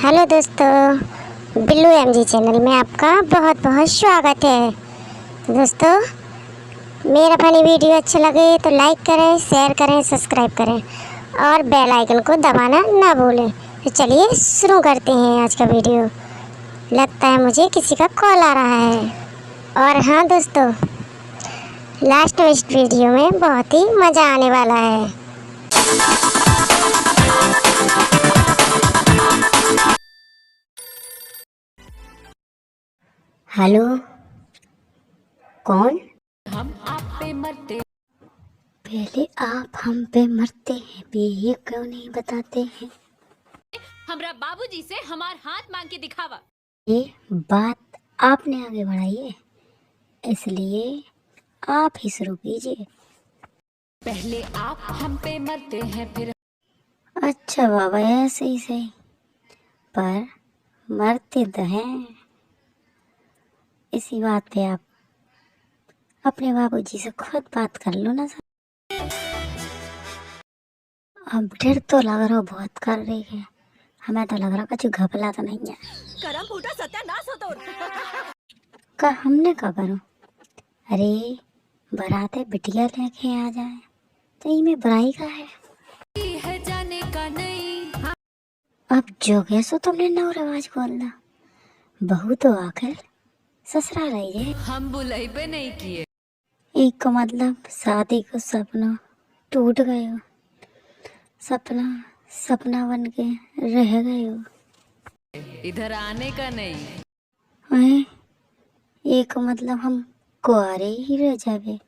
Hello दोस्तों, Billu MG channel में आपका बहुत बहुत स्वागत है। दोस्तों, मेरा फनी वीडियो अच्छा लगे तो लाइक करें, शेयर करें, सब्सक्राइब करें और बेल आइकन को दबाना ना भूलें। तो चलिए शुरू करते हैं आज का वीडियो। लगता है मुझे किसी का कॉल आ रहा है। और हाँ दोस्तों, लास्ट में इस वीडियो में बहुत ही मज़ा आने वाला है। हेलो, कौन? हम आप पे मरते, पहले आप हम पे मरते हैं, ये क्यों नहीं बताते हैं? हमरा बाबूजी से हमार हाथ मांग के दिखावा। ये बात आपने आगे बढ़ाई है, इसलिए आप ही शुरू कीजिए। पहले आप हम पे मरते हैं, फिर अच्छा बाबा, ऐसे ही सही, पर मरते तो हैं। इसी बात पे आप अपने बाबूजी से खुद बात कर लो ना सर। अब डर तो लग रहा बहुत कर रही है, हमें तो लग रहा कुछ घपला तो नहीं है। करम फूटा सत्यानाश हो तो का हमने का करो? अरे बराते बिटिया लेके आ जाए तो इनमें बुराई का है। जाने का नहीं। अब जो कैसो तुमने नौ रवाज खोल दा, बहू तो आकर ससुराल आई है। हम बुलाई पे नहीं किए। एक को मतलब शादी को सपना टूट गए हो, सपना सपना बन के रह गए हो। इधर आने का नहीं। वहीं एक को मतलब हम कुआरे ही रह जावे।